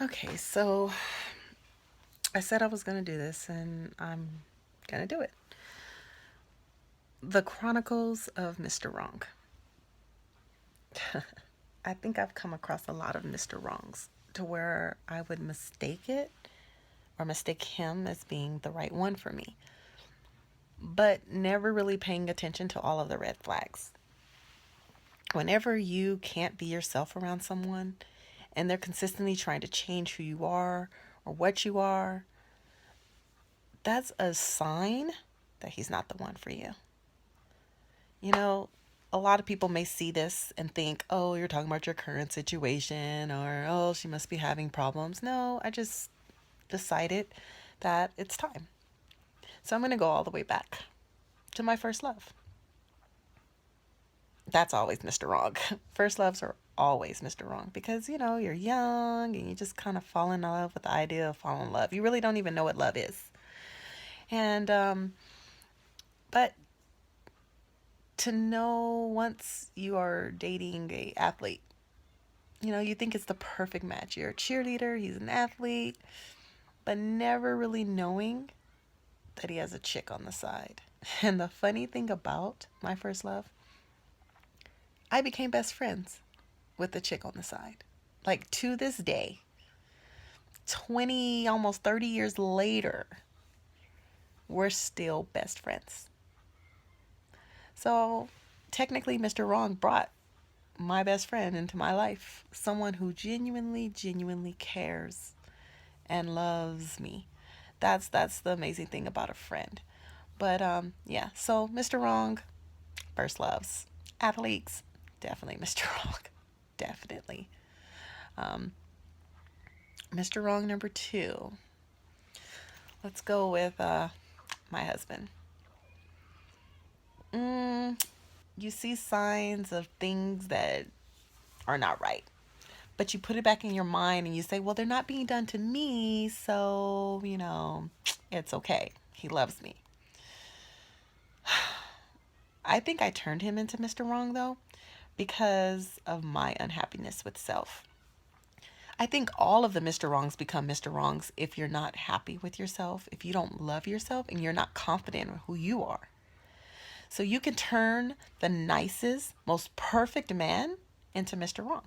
Okay, so I said I was going to do this and I'm going to do it. The Chronicles of Mr. Wrong. I think I've come across a lot of Mr. Wrongs to where I would mistake it or mistake him as being the right one for me, but never really paying attention to all of the red flags. Whenever you can't be yourself around someone and they're consistently trying to change who you are or what you are, that's a sign that he's not the one for you. You know, a lot of people may see this and think, oh, you're talking about your current situation, or oh, she must be having problems. No, I just decided that it's time. So I'm going to go all the way back to my first love. That's always Mr. Wrong. First loves are always Mr. Wrong because, you're young and you just kind of fall in love with the idea of falling in love. You really don't even know what love is. And, but to know once you are dating a athlete, you think it's the perfect match. You're a cheerleader, he's an athlete, but never really knowing that he has a chick on the side. And the funny thing about my first love, I became best friends with the chick on the side. Like to this day, 20, almost 30 years later, we're still best friends. So technically, Mr. Wrong brought my best friend into my life. Someone who genuinely, genuinely cares and loves me. That's the amazing thing about a friend. But yeah, so Mr. Wrong, first loves. Athletes, definitely Mr. Wrong. Definitely. Um, Mr. Wrong number two. Let's go with my husband. Mm, you see signs of things that are not right, but you put it back in your mind and you say, well, they're not being done to me, so, it's okay. He loves me. I think I turned him into Mr. Wrong though because of my unhappiness with self. I think all of the Mr. Wrongs become Mr. Wrongs if you're not happy with yourself, if you don't love yourself, and you're not confident in who you are. So you can turn the nicest, most perfect man into Mr. Wrong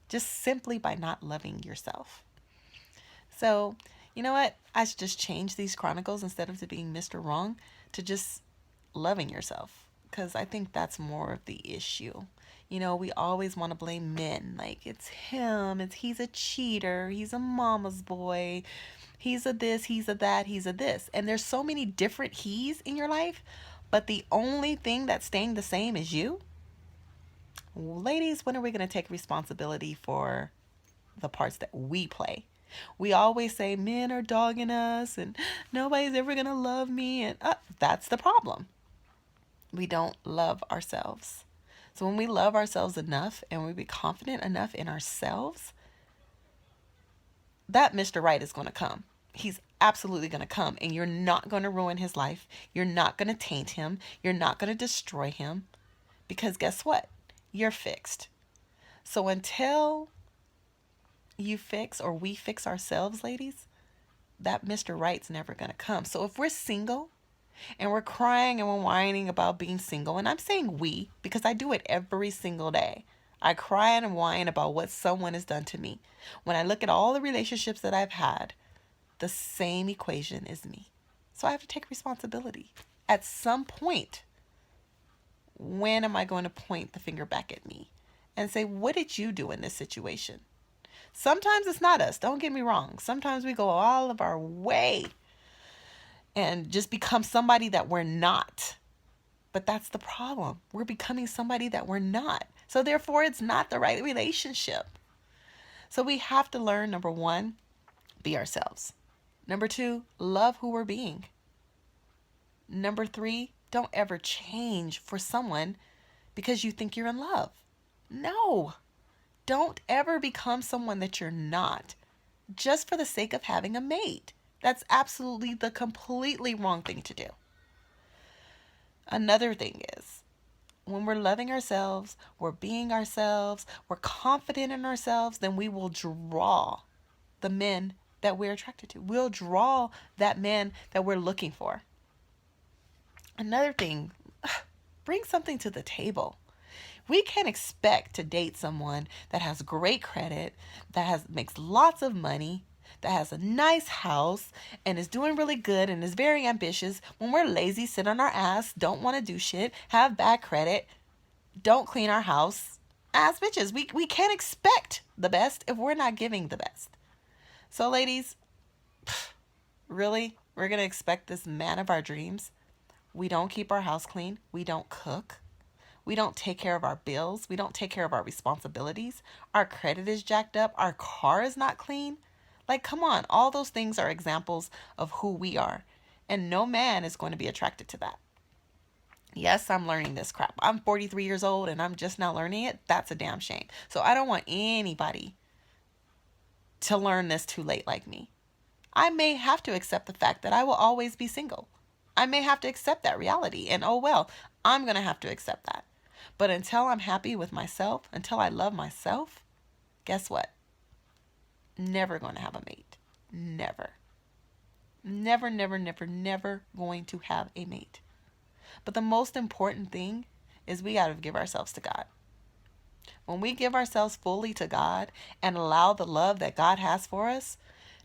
just simply by not loving yourself. So, you know what? I should just change these chronicles instead of to being Mr. Wrong to just loving yourself because I think that's more of the issue. We always want to blame men. Like it's him, he's a cheater, he's a mama's boy, he's a this, he's a that, he's a this. And there's so many different he's in your life, but the only thing that's staying the same is you. Ladies, when are we going to take responsibility for the parts that we play? We always say men are dogging us and nobody's ever going to love me. And that's the problem. We don't love ourselves. So when we love ourselves enough and we be confident enough in ourselves, that Mr. Right is going to come. He's absolutely going to come and you're not going to ruin his life. You're not going to taint him. You're not going to destroy him because guess what? You're fixed. So until you fix or we fix ourselves, ladies, that Mr. Right's never going to come. So if we're single and we're crying and we're whining about being single, and I'm saying we because I do it every single day. I cry and whine about what someone has done to me. When I look at all the relationships that I've had, the same equation is me. So I have to take responsibility. At some point, when am I going to point the finger back at me and say, what did you do in this situation? Sometimes it's not us. Don't get me wrong. Sometimes we go all of our way and just become somebody that we're not. But that's the problem. We're becoming somebody that we're not. So therefore, it's not the right relationship. So we have to learn, number one, be ourselves. Number two, love who we're being. Number three, don't ever change for someone because you think you're in love. No, don't ever become someone that you're not just for the sake of having a mate. That's absolutely the completely wrong thing to do. Another thing is when we're loving ourselves, we're being ourselves, we're confident in ourselves, then we will draw the men that we're attracted to. We'll draw that man that we're looking for. Another thing, bring something to the table. We can't expect to date someone that has great credit, makes lots of money, that has a nice house, and is doing really good and is very ambitious when we're lazy, sit on our ass, don't want to do shit, have bad credit, don't clean our house. Ass bitches. We can't expect the best if we're not giving the best. So ladies, really? We're going to expect this man of our dreams? We don't keep our house clean. We don't cook. We don't take care of our bills. We don't take care of our responsibilities. Our credit is jacked up. Our car is not clean. Like, come on. All those things are examples of who we are. And no man is going to be attracted to that. Yes, I'm learning this crap. I'm 43 years old and I'm just now learning it. That's a damn shame. So I don't want anybody to learn this too late like me. I may have to accept the fact that I will always be single. I may have to accept that reality. And oh well, I'm going to have to accept that. But until I'm happy with myself, until I love myself, guess what? Never going to have a mate. Never. Never, never, never, never going to have a mate. But the most important thing is we got to give ourselves to God. When we give ourselves fully to God and allow the love that God has for us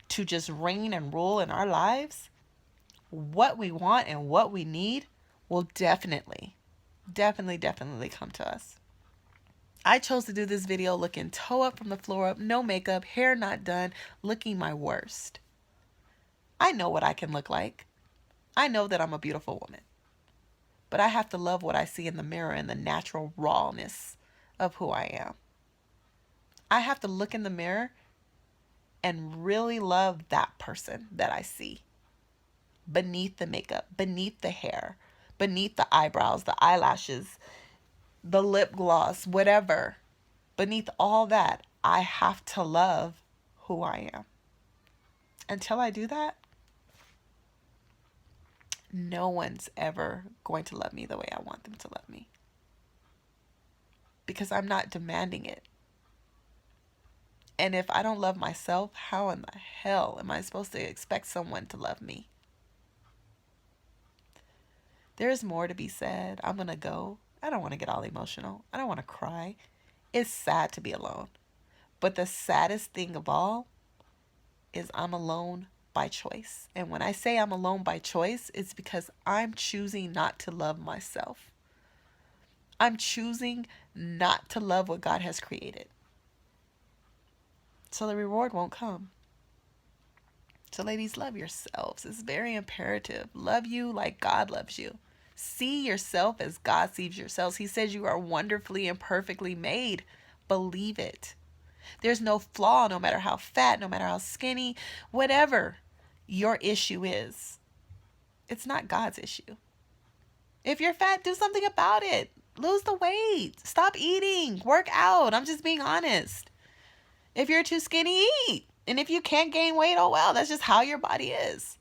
to just reign and rule in our lives, what we want and what we need will definitely come to us. I chose to do this video looking toe up from the floor up, no makeup, hair not done, looking my worst. I know what I can look like. I know that I'm a beautiful woman. But I have to love what I see in the mirror and the natural rawness of who I am. I have to look in the mirror and really love that person that I see. Beneath the makeup, beneath the hair, beneath the eyebrows, the eyelashes, the lip gloss, whatever. Beneath all that, I have to love who I am. Until I do that, no one's ever going to love me the way I want them to love me. Because I'm not demanding it. And if I don't love myself, how in the hell am I supposed to expect someone to love me? There's more to be said. I'm going to go. I don't want to get all emotional. I don't want to cry. It's sad to be alone. But the saddest thing of all is I'm alone by choice. And when I say I'm alone by choice, it's because I'm choosing not to love myself. I'm choosing not to love what God has created. So the reward won't come. So ladies, love yourselves. It's very imperative. Love you like God loves you. See yourself as God sees yourselves. He says you are wonderfully and perfectly made. Believe it. There's no flaw, no matter how fat, no matter how skinny, whatever your issue is. It's not God's issue. If you're fat, do something about it. Lose the weight. Stop eating. Work out. I'm just being honest. If you're too skinny, eat. And if you can't gain weight, oh well, that's just how your body is.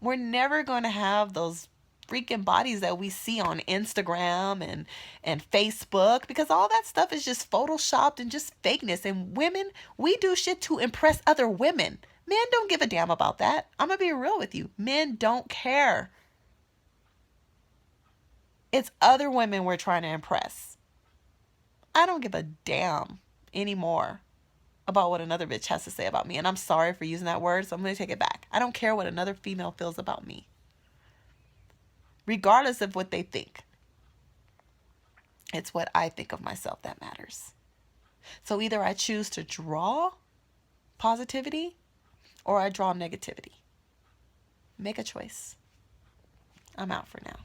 We're never going to have those freaking bodies that we see on Instagram and Facebook, because all that stuff is just photoshopped and just fakeness. And women, we do shit to impress other women. Men don't give a damn about that. I'm going to be real with you. Men don't care. It's other women we're trying to impress. I don't give a damn anymore about what another bitch has to say about me. And I'm sorry for using that word, so I'm going to take it back. I don't care what another female feels about me, regardless of what they think. It's what I think of myself that matters. So either I choose to draw positivity or I draw negativity. Make a choice. I'm out for now.